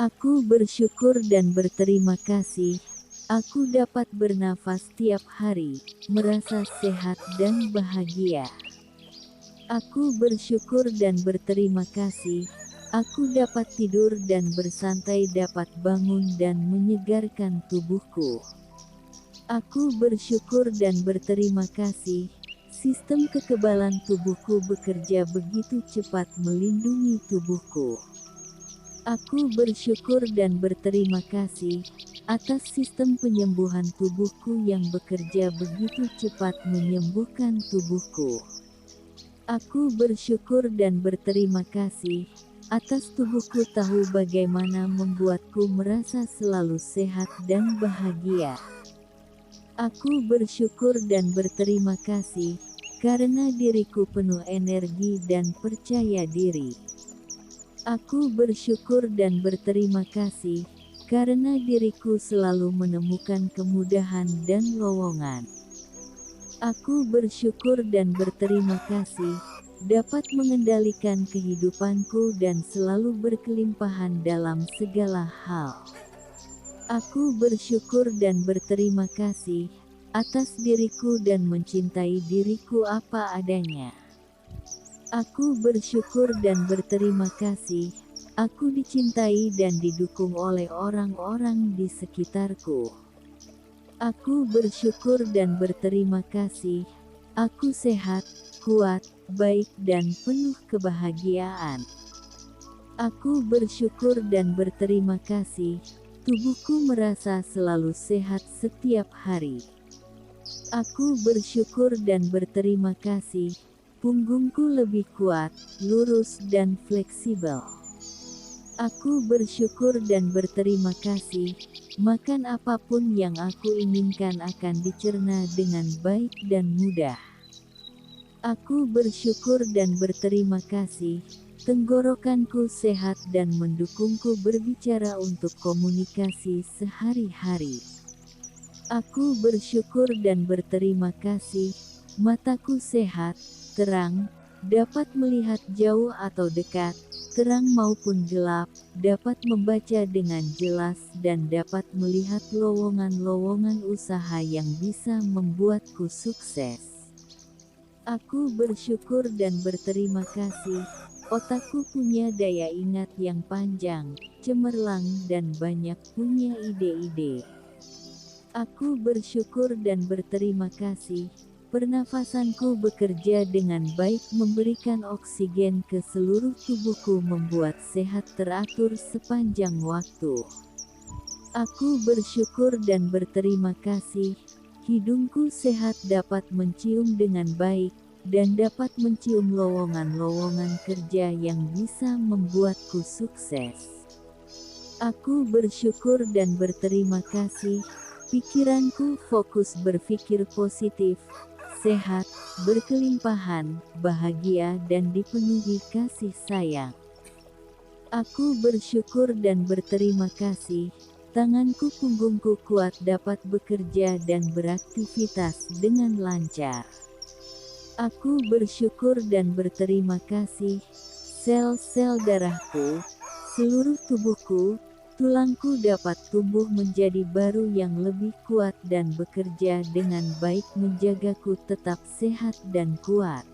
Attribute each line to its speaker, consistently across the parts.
Speaker 1: Aku bersyukur dan berterima kasih, aku dapat bernafas tiap hari, merasa sehat dan bahagia. Aku bersyukur dan berterima kasih, aku dapat tidur dan bersantai, dapat bangun dan menyegarkan tubuhku. Aku bersyukur dan berterima kasih, sistem kekebalan tubuhku bekerja begitu cepat melindungi tubuhku. Aku bersyukur dan berterima kasih atas sistem penyembuhan tubuhku yang bekerja begitu cepat menyembuhkan tubuhku. Aku bersyukur dan berterima kasih atas tubuhku tahu bagaimana membuatku merasa selalu sehat dan bahagia. Aku bersyukur dan berterima kasih karena diriku penuh energi dan percaya diri. Aku bersyukur dan berterima kasih karena diriku selalu menemukan kemudahan dan lowongan. Aku bersyukur dan berterima kasih dapat mengendalikan kehidupanku dan selalu berkelimpahan dalam segala hal. Aku bersyukur dan berterima kasih atas diriku dan mencintai diriku apa adanya. Aku bersyukur dan berterima kasih, aku dicintai dan didukung oleh orang-orang di sekitarku. Aku bersyukur dan berterima kasih, aku sehat, kuat, baik dan penuh kebahagiaan. Aku bersyukur dan berterima kasih, tubuhku merasa selalu sehat setiap hari. Aku bersyukur dan berterima kasih, punggungku lebih kuat, lurus dan fleksibel. Aku bersyukur dan berterima kasih, makan apapun yang aku inginkan akan dicerna dengan baik dan mudah. Aku bersyukur dan berterima kasih, tenggorokanku sehat dan mendukungku berbicara untuk komunikasi sehari-hari. Aku bersyukur dan berterima kasih, mataku sehat, terang, dapat melihat jauh atau dekat, terang maupun gelap, dapat membaca dengan jelas dan dapat melihat lowongan-lowongan usaha yang bisa membuatku sukses. Aku bersyukur dan berterima kasih, otakku punya daya ingat yang panjang, cemerlang dan banyak punya ide-ide. Aku bersyukur dan berterima kasih, pernafasanku bekerja dengan baik memberikan oksigen ke seluruh tubuhku membuat sehat teratur sepanjang waktu. Aku bersyukur dan berterima kasih, hidungku sehat dapat mencium dengan baik, dan dapat mencium lowongan-lowongan kerja yang bisa membuatku sukses. Aku bersyukur dan berterima kasih, pikiranku fokus berpikir positif, sehat, berkelimpahan, bahagia dan dipenuhi kasih sayang. Aku bersyukur dan berterima kasih, tanganku punggungku kuat dapat bekerja dan beraktivitas dengan lancar. Aku bersyukur dan berterima kasih, sel-sel darahku, seluruh tubuhku, tulangku dapat tumbuh menjadi baru yang lebih kuat dan bekerja dengan baik menjagaku tetap sehat dan kuat.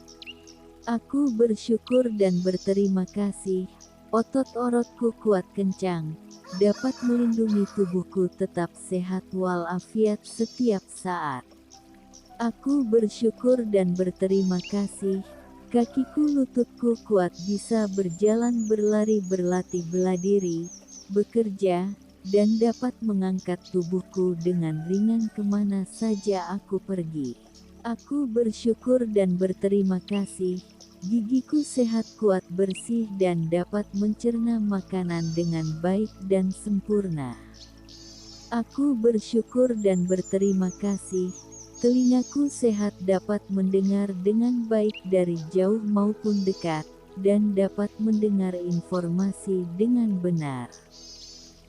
Speaker 1: Aku bersyukur dan berterima kasih, otot-ototku kuat kencang, dapat melindungi tubuhku tetap sehat walafiat setiap saat. Aku bersyukur dan berterima kasih, kakiku lututku kuat bisa berjalan berlari berlatih bela diri, bekerja, dan dapat mengangkat tubuhku dengan ringan kemana saja aku pergi. Aku bersyukur dan berterima kasih, gigiku sehat kuat bersih dan dapat mencerna makanan dengan baik dan sempurna. Aku bersyukur dan berterima kasih, telingaku sehat dapat mendengar dengan baik dari jauh maupun dekat, dan dapat mendengar informasi dengan benar.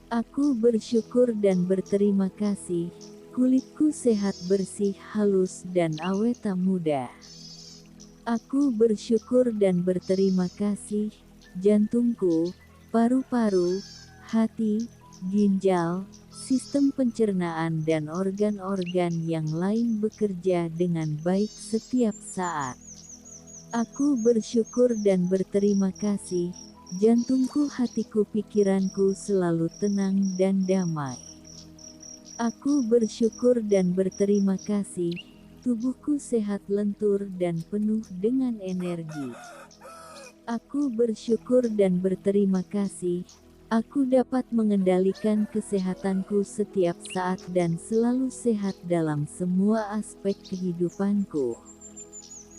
Speaker 1: Aku bersyukur dan berterima kasih, kulitku sehat bersih halus dan awet muda. Aku bersyukur dan berterima kasih, jantungku, paru-paru, hati, ginjal, sistem pencernaan dan organ-organ yang lain bekerja dengan baik setiap saat. Aku bersyukur dan berterima kasih, jantungku, hatiku, pikiranku selalu tenang dan damai. Aku bersyukur dan berterima kasih, tubuhku sehat, lentur dan penuh dengan energi. Aku bersyukur dan berterima kasih, aku dapat mengendalikan kesehatanku setiap saat dan selalu sehat dalam semua aspek kehidupanku.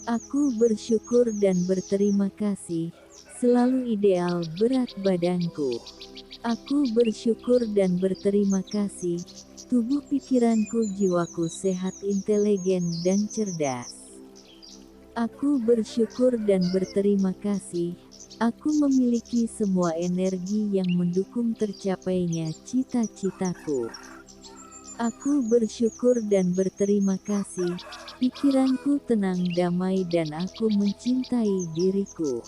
Speaker 1: Aku bersyukur dan berterima kasih, selalu ideal berat badanku. Aku bersyukur dan berterima kasih, tubuh, pikiranku, jiwaku sehat, intelegen dan cerdas. Aku bersyukur dan berterima kasih, aku memiliki semua energi yang mendukung tercapainya cita-citaku. Aku bersyukur dan berterima kasih, pikiranku tenang, damai dan aku mencintai diriku.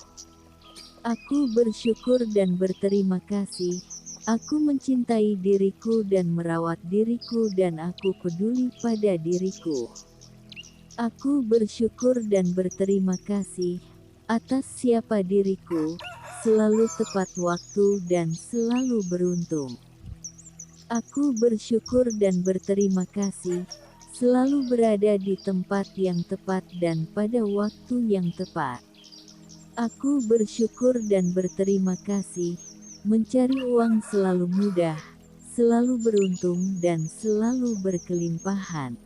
Speaker 1: Aku bersyukur dan berterima kasih, aku mencintai diriku dan merawat diriku dan aku peduli pada diriku. Aku bersyukur dan berterima kasih atas siapa diriku, selalu tepat waktu dan selalu beruntung. Aku bersyukur dan berterima kasih, selalu berada di tempat yang tepat dan pada waktu yang tepat. Aku bersyukur dan berterima kasih, mencari uang selalu mudah, selalu beruntung dan selalu berkelimpahan.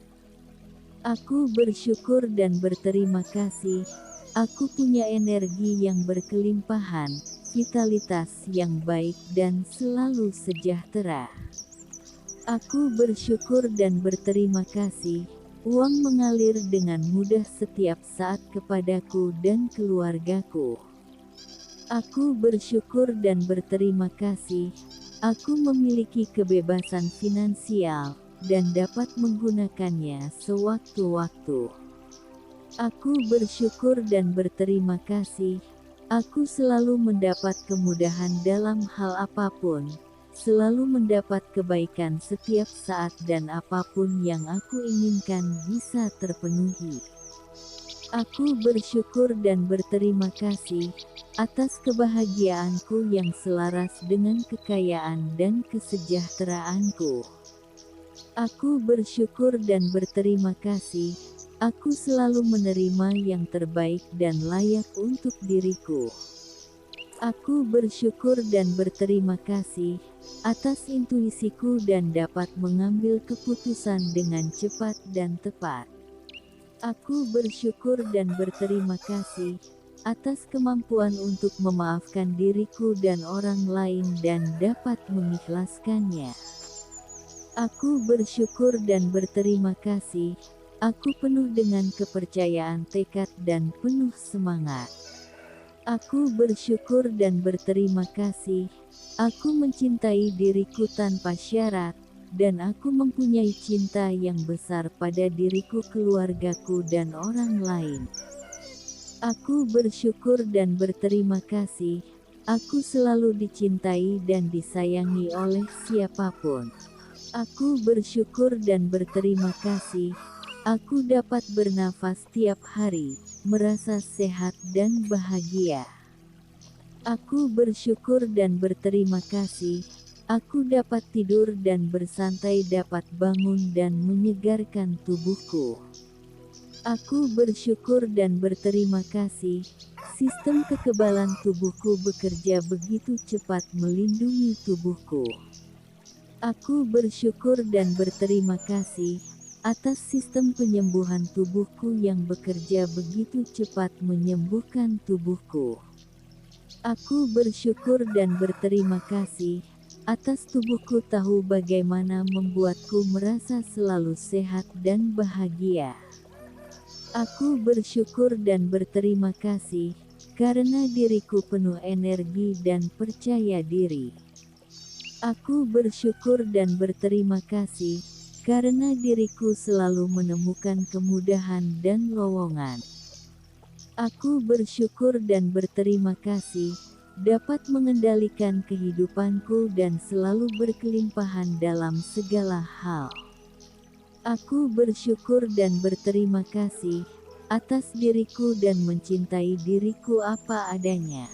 Speaker 1: Aku bersyukur dan berterima kasih, aku punya energi yang berkelimpahan, vitalitas yang baik dan selalu sejahtera. Aku bersyukur dan berterima kasih, uang mengalir dengan mudah setiap saat kepadaku dan keluargaku. Aku bersyukur dan berterima kasih, aku memiliki kebebasan finansial dan dapat menggunakannya sewaktu-waktu. Aku bersyukur dan berterima kasih, aku selalu mendapat kemudahan dalam hal apapun, selalu mendapat kebaikan setiap saat dan apapun yang aku inginkan bisa terpenuhi. Aku bersyukur dan berterima kasih atas kebahagiaanku yang selaras dengan kekayaan dan kesejahteraanku. Aku bersyukur dan berterima kasih, aku selalu menerima yang terbaik dan layak untuk diriku. Aku bersyukur dan berterima kasih atas intuisiku dan dapat mengambil keputusan dengan cepat dan tepat. Aku bersyukur dan berterima kasih atas kemampuan untuk memaafkan diriku dan orang lain dan dapat mengikhlaskannya. Aku bersyukur dan berterima kasih, aku penuh dengan kepercayaan, tekad dan penuh semangat. Aku bersyukur dan berterima kasih, aku mencintai diriku tanpa syarat, dan aku mempunyai cinta yang besar pada diriku, keluargaku dan orang lain. Aku bersyukur dan berterima kasih, aku selalu dicintai dan disayangi oleh siapapun. Aku bersyukur dan berterima kasih, aku dapat bernafas tiap hari, merasa sehat dan bahagia. Aku bersyukur dan berterima kasih, aku dapat tidur dan bersantai, dapat bangun dan menyegarkan tubuhku. Aku bersyukur dan berterima kasih, sistem kekebalan tubuhku bekerja begitu cepat melindungi tubuhku. Aku bersyukur dan berterima kasih atas sistem penyembuhan tubuhku yang bekerja begitu cepat menyembuhkan tubuhku. Aku bersyukur dan berterima kasih atas tubuhku tahu bagaimana membuatku merasa selalu sehat dan bahagia. Aku bersyukur dan berterima kasih karena diriku penuh energi dan percaya diri. Aku bersyukur dan berterima kasih karena diriku selalu menemukan kemudahan dan lowongan. Aku bersyukur dan berterima kasih, dapat mengendalikan kehidupanku dan selalu berkelimpahan dalam segala hal. Aku bersyukur dan berterima kasih atas diriku dan mencintai diriku apa adanya.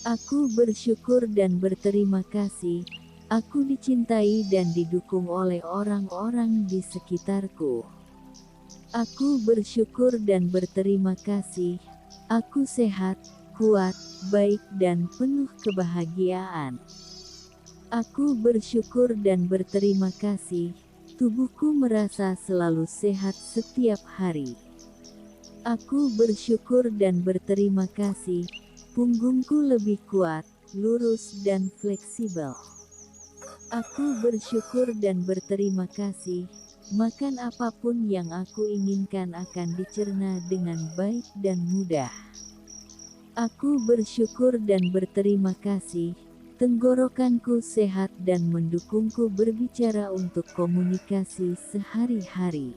Speaker 1: Aku bersyukur dan berterima kasih, aku dicintai dan didukung oleh orang-orang di sekitarku. Aku bersyukur dan berterima kasih, aku sehat, kuat, baik dan penuh kebahagiaan. Aku bersyukur dan berterima kasih, tubuhku merasa selalu sehat setiap hari. Aku bersyukur dan berterima kasih, punggungku lebih kuat, lurus dan fleksibel. Aku bersyukur dan berterima kasih, makan apapun yang aku inginkan akan dicerna dengan baik dan mudah. Aku bersyukur dan berterima kasih, tenggorokanku sehat dan mendukungku berbicara untuk komunikasi sehari-hari.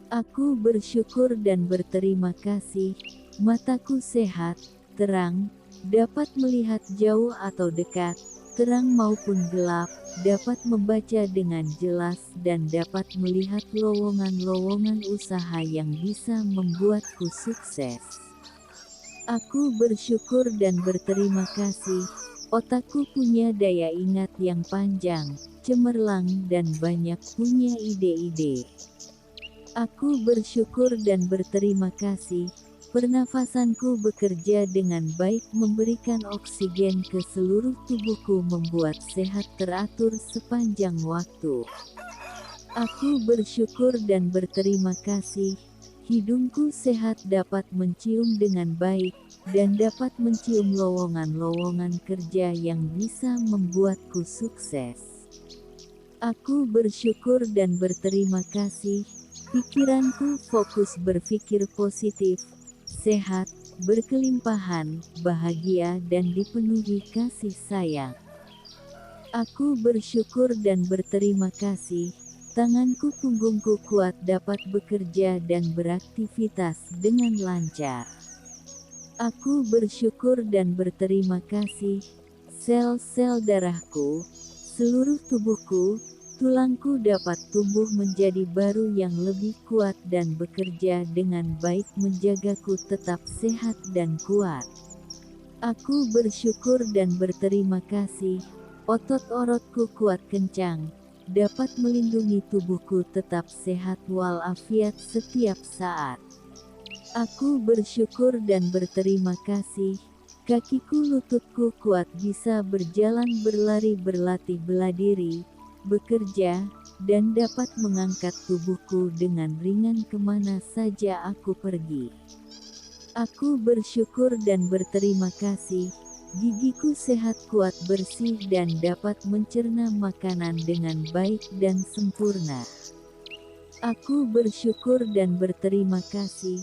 Speaker 1: Aku bersyukur dan berterima kasih, mataku sehat, terang, dapat melihat jauh atau dekat, terang maupun gelap, dapat membaca dengan jelas dan dapat melihat lowongan-lowongan usaha yang bisa membuatku sukses. Aku bersyukur dan berterima kasih, otakku punya daya ingat yang panjang, cemerlang dan banyak punya ide-ide. Aku bersyukur dan berterima kasih, pernafasanku bekerja dengan baik memberikan oksigen ke seluruh tubuhku membuat sehat teratur sepanjang waktu. Aku bersyukur dan berterima kasih, hidungku sehat dapat mencium dengan baik, dan dapat mencium lowongan-lowongan kerja yang bisa membuatku sukses. Aku bersyukur dan berterima kasih, pikiranku fokus berpikir positif, sehat, berkelimpahan, bahagia dan dipenuhi kasih sayang. Aku bersyukur dan berterima kasih, tanganku punggungku kuat dapat bekerja dan beraktivitas dengan lancar. Aku bersyukur dan berterima kasih, sel-sel darahku, seluruh tubuhku, tulangku dapat tumbuh menjadi baru yang lebih kuat dan bekerja dengan baik menjagaku tetap sehat dan kuat. Aku bersyukur dan berterima kasih, otot-ototku kuat kencang, dapat melindungi tubuhku tetap sehat walafiat setiap saat. Aku bersyukur dan berterima kasih, kakiku lututku kuat bisa berjalan berlari berlatih bela diri, bekerja, dan dapat mengangkat tubuhku dengan ringan kemana saja aku pergi. Aku bersyukur dan berterima kasih, gigiku sehat kuat bersih dan dapat mencerna makanan dengan baik dan sempurna. Aku bersyukur dan berterima kasih,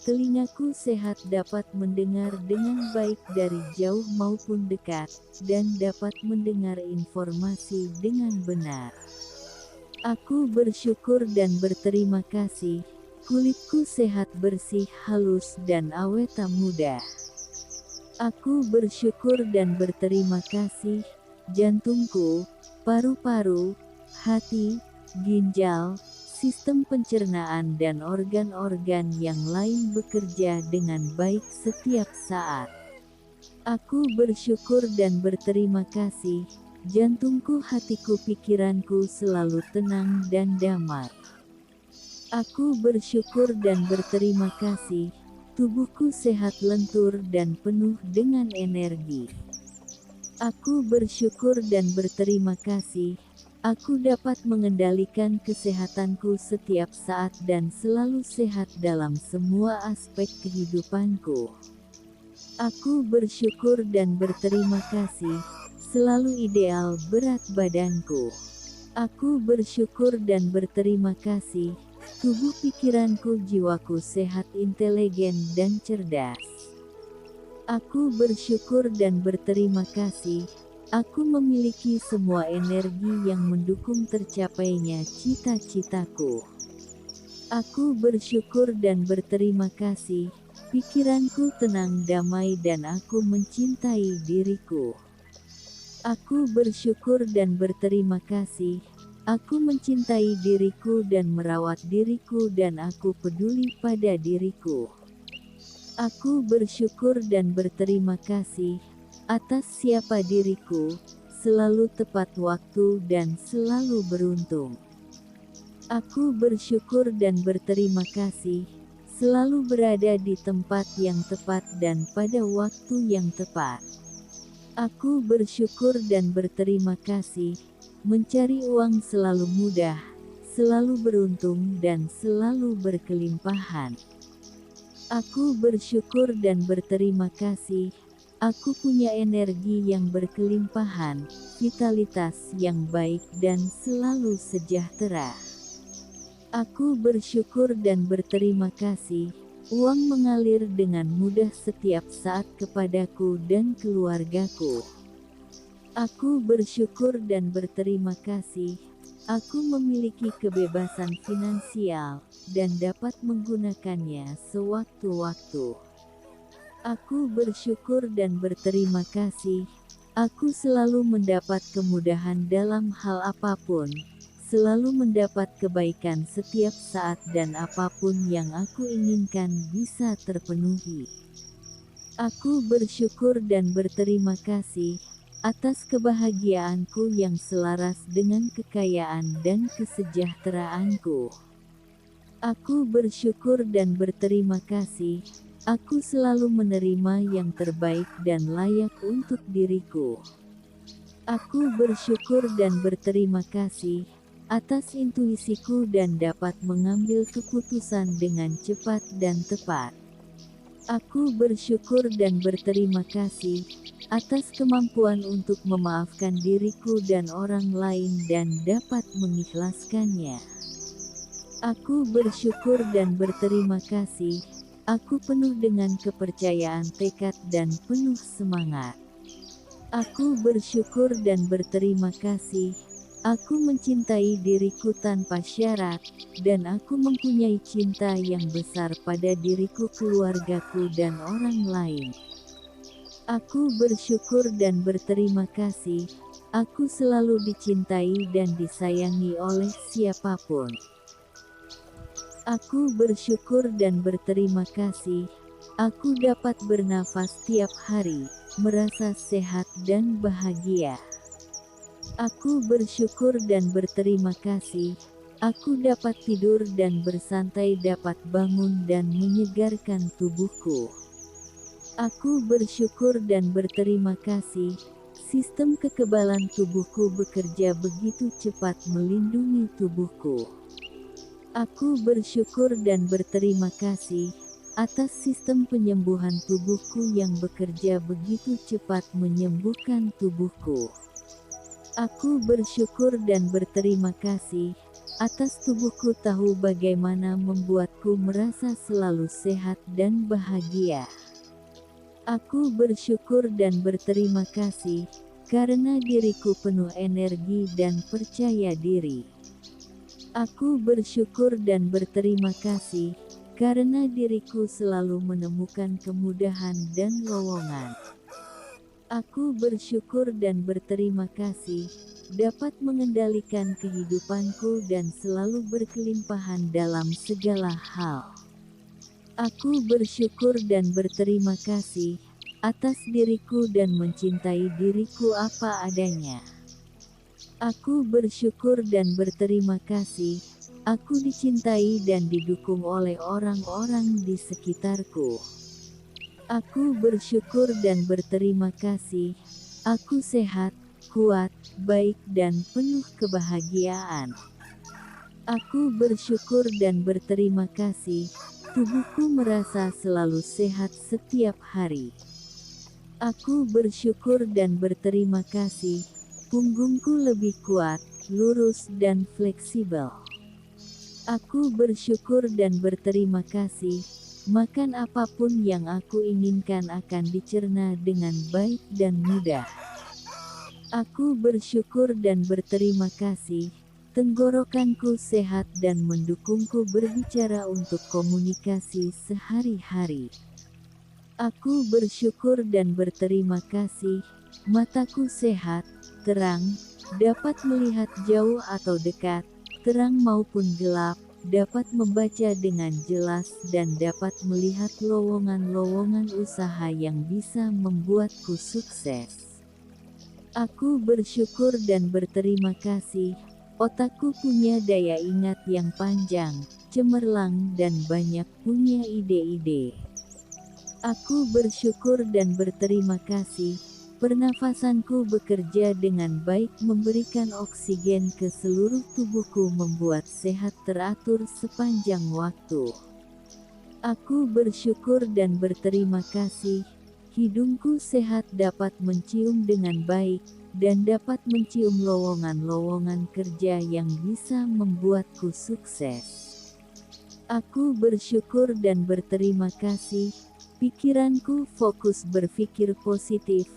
Speaker 1: telingaku sehat dapat mendengar dengan baik dari jauh maupun dekat, dan dapat mendengar informasi dengan benar. Aku bersyukur dan berterima kasih, kulitku sehat bersih halus dan awet muda. Aku bersyukur dan berterima kasih, jantungku, paru-paru, hati, ginjal, sistem pencernaan dan organ-organ yang lain bekerja dengan baik setiap saat. Aku bersyukur dan berterima kasih, jantungku, hatiku, pikiranku selalu tenang dan damai. Aku bersyukur dan berterima kasih, tubuhku sehat lentur dan penuh dengan energi. Aku bersyukur dan berterima kasih, aku dapat mengendalikan kesehatanku setiap saat dan selalu sehat dalam semua aspek kehidupanku. Aku bersyukur dan berterima kasih, selalu ideal berat badanku. Aku bersyukur dan berterima kasih, tubuh, pikiranku, jiwaku sehat, inteligen dan cerdas. Aku bersyukur dan berterima kasih, aku memiliki semua energi yang mendukung tercapainya cita-citaku. Aku bersyukur dan berterima kasih, Pikiranku tenang damai dan aku mencintai diriku. Aku bersyukur dan berterima kasih. Aku mencintai diriku dan merawat diriku dan aku peduli pada diriku. Aku bersyukur dan berterima kasih atas siapa diriku, selalu tepat waktu dan selalu beruntung. Aku bersyukur dan berterima kasih, selalu berada di tempat yang tepat dan pada waktu yang tepat. Aku bersyukur dan berterima kasih, mencari uang selalu mudah, selalu beruntung dan selalu berkelimpahan. Aku bersyukur dan berterima kasih, aku punya energi yang berkelimpahan, vitalitas yang baik dan selalu sejahtera. Aku bersyukur dan berterima kasih, uang mengalir dengan mudah setiap saat kepadaku dan keluargaku. Aku bersyukur dan berterima kasih, aku memiliki kebebasan finansial, dan dapat menggunakannya sewaktu-waktu. Aku bersyukur dan berterima kasih, aku selalu mendapat kemudahan dalam hal apapun, selalu mendapat kebaikan setiap saat dan apapun yang aku inginkan bisa terpenuhi. Aku bersyukur dan berterima kasih atas kebahagiaanku yang selaras dengan kekayaan dan kesejahteraanku. Aku bersyukur dan berterima kasih, aku selalu menerima yang terbaik dan layak untuk diriku. Aku bersyukur dan berterima kasih atas intuisiku dan dapat mengambil keputusan dengan cepat dan tepat. Aku bersyukur dan berterima kasih atas kemampuan untuk memaafkan diriku dan orang lain dan dapat mengikhlaskannya. Aku bersyukur dan berterima kasih, aku penuh dengan kepercayaan tekad dan penuh semangat. Aku bersyukur dan berterima kasih, aku mencintai diriku tanpa syarat, dan aku mempunyai cinta yang besar pada diriku, keluargaku dan orang lain. Aku bersyukur dan berterima kasih, aku selalu dicintai dan disayangi oleh siapapun. Aku bersyukur dan berterima kasih, aku dapat bernafas tiap hari, merasa sehat dan bahagia. Aku bersyukur dan berterima kasih, aku dapat tidur dan bersantai, dapat bangun dan menyegarkan tubuhku. Aku bersyukur dan berterima kasih, sistem kekebalan tubuhku bekerja begitu cepat melindungi tubuhku. Aku bersyukur dan berterima kasih atas sistem penyembuhan tubuhku yang bekerja begitu cepat menyembuhkan tubuhku. Aku bersyukur dan berterima kasih atas tubuhku tahu bagaimana membuatku merasa selalu sehat dan bahagia. Aku bersyukur dan berterima kasih karena diriku penuh energi dan percaya diri. Aku bersyukur dan berterima kasih karena diriku selalu menemukan kemudahan dan lowongan. Aku bersyukur dan berterima kasih dapat mengendalikan kehidupanku dan selalu berkelimpahan dalam segala hal. Aku bersyukur dan berterima kasih atas diriku dan mencintai diriku apa adanya. Aku bersyukur dan berterima kasih, aku dicintai dan didukung oleh orang-orang di sekitarku. Aku bersyukur dan berterima kasih, aku sehat, kuat, baik dan penuh kebahagiaan. Aku bersyukur dan berterima kasih, tubuhku merasa selalu sehat setiap hari. Aku bersyukur dan berterima kasih, punggungku lebih kuat, lurus dan fleksibel. Aku bersyukur dan berterima kasih, makan apapun yang aku inginkan akan dicerna dengan baik dan mudah. Aku bersyukur dan berterima kasih, tenggorokanku sehat dan mendukungku berbicara untuk komunikasi sehari-hari. Aku bersyukur dan berterima kasih, mataku sehat, terang, dapat melihat jauh atau dekat, terang maupun gelap, dapat membaca dengan jelas dan dapat melihat lowongan-lowongan usaha yang bisa membuatku sukses. Aku bersyukur dan berterima kasih, otakku punya daya ingat yang panjang, cemerlang dan banyak punya ide-ide. Aku bersyukur dan berterima kasih, pernafasanku bekerja dengan baik memberikan oksigen ke seluruh tubuhku membuat sehat teratur sepanjang waktu. Aku bersyukur dan berterima kasih, hidungku sehat dapat mencium dengan baik, dan dapat mencium lowongan-lowongan kerja yang bisa membuatku sukses. Aku bersyukur dan berterima kasih, pikiranku fokus berpikir positif,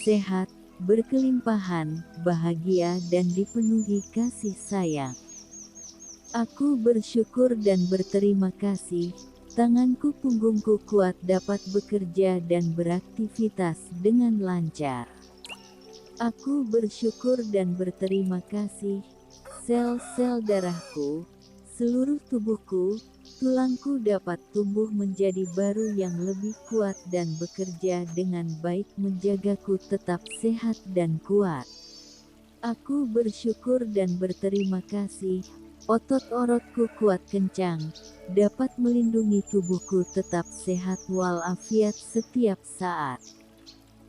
Speaker 1: sehat, berkelimpahan, bahagia dan dipenuhi kasih sayang. Aku bersyukur dan berterima kasih, tanganku punggungku kuat dapat bekerja dan beraktivitas dengan lancar. Aku bersyukur dan berterima kasih, sel-sel darahku, seluruh tubuhku, tulangku dapat tumbuh menjadi baru yang lebih kuat dan bekerja dengan baik menjagaku tetap sehat dan kuat. Aku bersyukur dan berterima kasih, otot-ototku kuat kencang, dapat melindungi tubuhku tetap sehat walafiat setiap saat.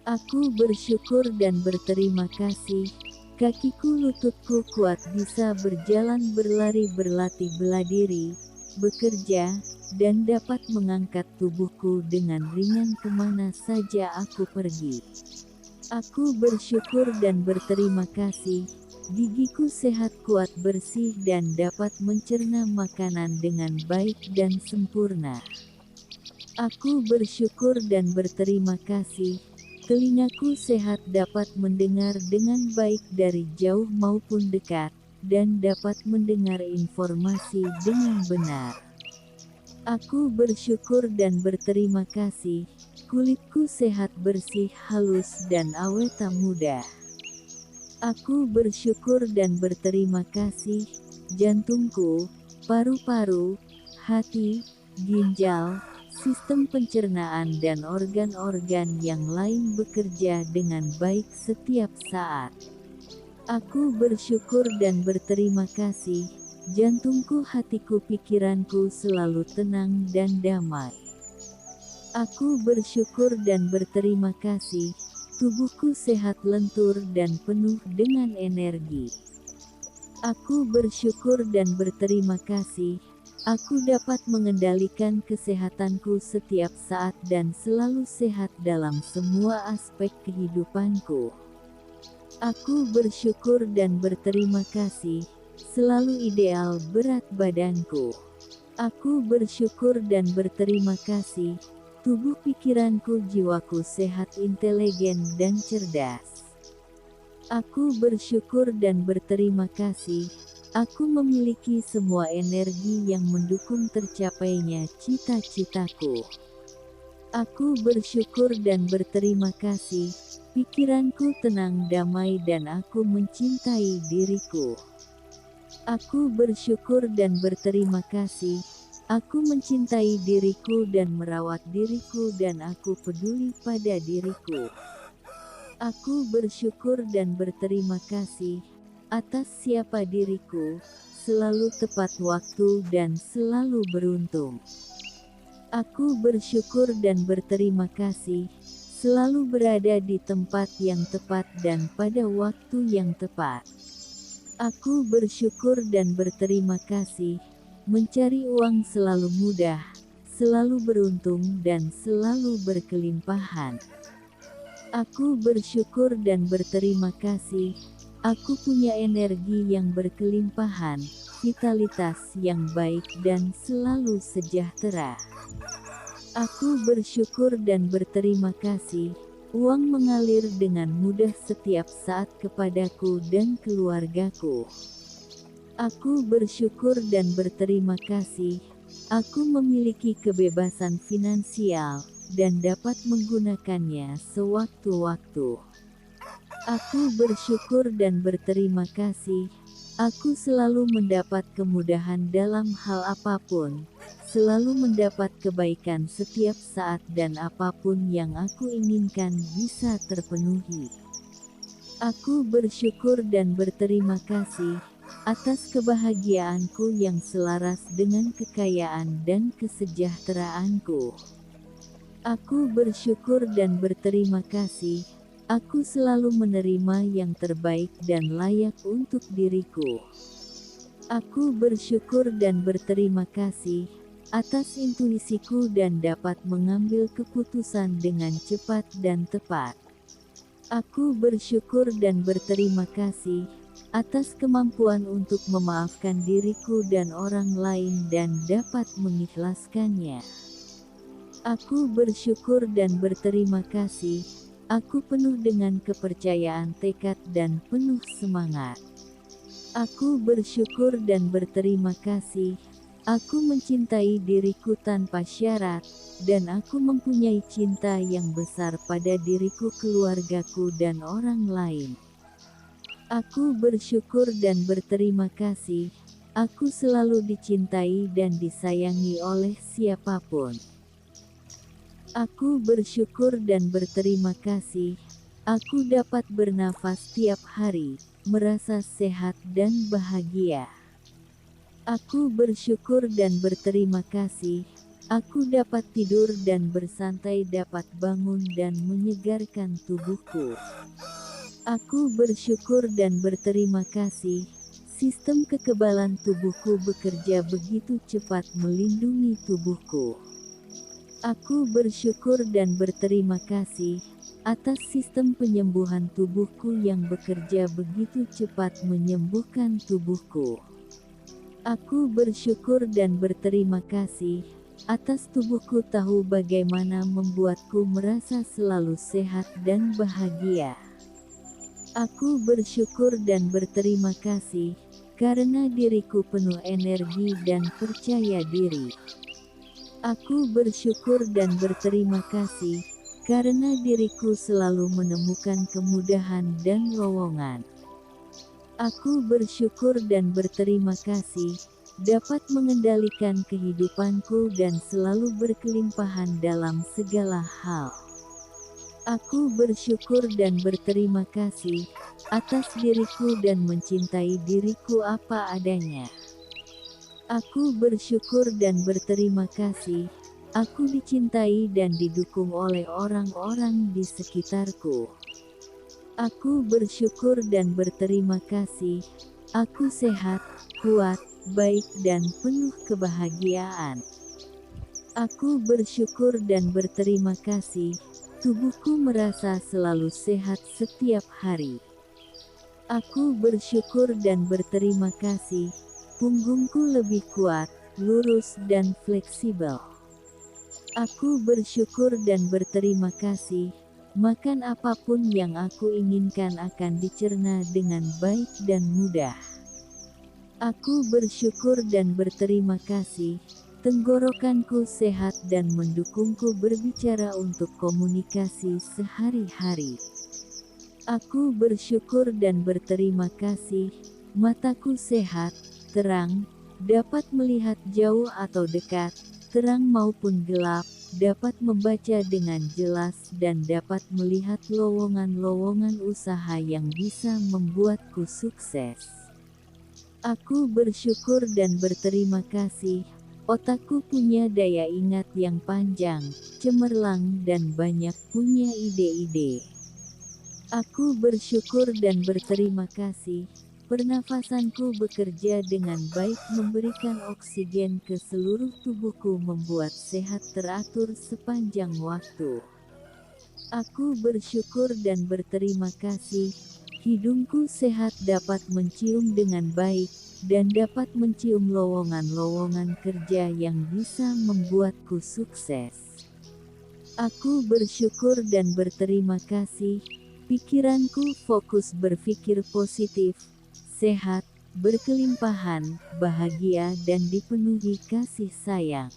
Speaker 1: Aku bersyukur dan berterima kasih, kakiku lututku kuat bisa berjalan berlari berlatih bela diri, bekerja, dan dapat mengangkat tubuhku dengan ringan kemana saja aku pergi. Aku bersyukur dan berterima kasih, gigiku sehat kuat bersih dan dapat mencerna makanan dengan baik dan sempurna. Aku bersyukur dan berterima kasih, telingaku sehat dapat mendengar dengan baik dari jauh maupun dekat, dan dapat mendengar informasi dengan benar. Aku bersyukur dan berterima kasih, kulitku sehat bersih halus dan awet muda. Aku bersyukur dan berterima kasih, jantungku, paru-paru, hati, ginjal, sistem pencernaan dan organ-organ yang lain bekerja dengan baik setiap saat. Aku bersyukur dan berterima kasih, jantungku, hatiku, pikiranku selalu tenang dan damai. Aku bersyukur dan berterima kasih, tubuhku sehat lentur dan penuh dengan energi. Aku bersyukur dan berterima kasih, aku dapat mengendalikan kesehatanku setiap saat dan selalu sehat dalam semua aspek kehidupanku. Aku bersyukur dan berterima kasih, selalu ideal berat badanku. Aku bersyukur dan berterima kasih, tubuh, pikiranku, jiwaku sehat, intelegen dan cerdas. Aku bersyukur dan berterima kasih, aku memiliki semua energi yang mendukung tercapainya cita-citaku. Aku bersyukur dan berterima kasih, pikiranku tenang, damai dan aku mencintai diriku. Aku bersyukur dan berterima kasih, aku mencintai diriku dan merawat diriku dan aku peduli pada diriku. Aku bersyukur dan berterima kasih atas siapa diriku, selalu tepat waktu dan selalu beruntung. Aku bersyukur dan berterima kasih, selalu berada di tempat yang tepat dan pada waktu yang tepat. Aku bersyukur dan berterima kasih, mencari uang selalu mudah, selalu beruntung dan selalu berkelimpahan. Aku bersyukur dan berterima kasih, aku punya energi yang berkelimpahan, vitalitas yang baik dan selalu sejahtera. Aku bersyukur dan berterima kasih, uang mengalir dengan mudah setiap saat kepadaku dan keluargaku. Aku bersyukur dan berterima kasih, aku memiliki kebebasan finansial, dan dapat menggunakannya sewaktu-waktu. Aku bersyukur dan berterima kasih. Aku selalu mendapat kemudahan dalam hal apapun, selalu mendapat kebaikan setiap saat dan apapun yang aku inginkan bisa terpenuhi. Aku bersyukur dan berterima kasih atas kebahagiaanku yang selaras dengan kekayaan dan kesejahteraanku. Aku bersyukur dan berterima kasih. Aku selalu menerima yang terbaik dan layak untuk diriku. Aku bersyukur dan berterima kasih atas intuisiku dan dapat mengambil keputusan dengan cepat dan tepat. Aku bersyukur dan berterima kasih atas kemampuan untuk memaafkan diriku dan orang lain dan dapat mengikhlaskannya. Aku bersyukur dan berterima kasih. Aku penuh dengan kepercayaan, tekad, dan penuh semangat. Aku bersyukur dan berterima kasih. Aku mencintai diriku tanpa syarat, dan aku mempunyai cinta yang besar pada diriku, keluargaku, dan orang lain. Aku bersyukur dan berterima kasih. Aku selalu dicintai dan disayangi oleh siapapun. Aku bersyukur dan berterima kasih. Aku dapat bernafas tiap hari, merasa sehat dan bahagia. Aku bersyukur dan berterima kasih. Aku dapat tidur dan bersantai, dapat bangun dan menyegarkan tubuhku. Aku bersyukur dan berterima kasih. Sistem kekebalan tubuhku bekerja begitu cepat melindungi tubuhku. Aku bersyukur dan berterima kasih atas sistem penyembuhan tubuhku yang bekerja begitu cepat menyembuhkan tubuhku. Aku bersyukur dan berterima kasih atas tubuhku tahu bagaimana membuatku merasa selalu sehat dan bahagia. Aku bersyukur dan berterima kasih karena diriku penuh energi dan percaya diri. Aku bersyukur dan berterima kasih karena diriku selalu menemukan kemudahan dan lowongan. Aku bersyukur dan berterima kasih dapat mengendalikan kehidupanku dan selalu berkelimpahan dalam segala hal. Aku bersyukur dan berterima kasih atas diriku dan mencintai diriku apa adanya. Aku bersyukur dan berterima kasih. Aku dicintai dan didukung oleh orang-orang di sekitarku. Aku bersyukur dan berterima kasih. Aku sehat, kuat, baik dan penuh kebahagiaan. Aku bersyukur dan berterima kasih. Tubuhku merasa selalu sehat setiap hari. Aku bersyukur dan berterima kasih. Punggungku lebih kuat, lurus dan fleksibel. Aku bersyukur dan berterima kasih. Makan apapun yang aku inginkan akan dicerna dengan baik dan mudah. Aku bersyukur dan berterima kasih. Tenggorokanku sehat dan mendukungku berbicara untuk komunikasi sehari-hari. Aku bersyukur dan berterima kasih. Mataku sehat, terang, dapat melihat jauh atau dekat, terang maupun gelap, dapat membaca dengan jelas dan dapat melihat lowongan-lowongan usaha yang bisa membuatku sukses. Aku bersyukur dan berterima kasih. Otakku punya daya ingat yang panjang, cemerlang dan banyak punya ide-ide. Aku bersyukur dan berterima kasih. Pernafasanku bekerja dengan baik, memberikan oksigen ke seluruh tubuhku, membuat sehat teratur sepanjang waktu. Aku bersyukur dan berterima kasih. Hidungku sehat, dapat mencium dengan baik, dan dapat mencium lowongan-lowongan kerja yang bisa membuatku sukses. Aku bersyukur dan berterima kasih. Pikiranku fokus berpikir positif, sehat, berkelimpahan, bahagia dan dipenuhi kasih sayang.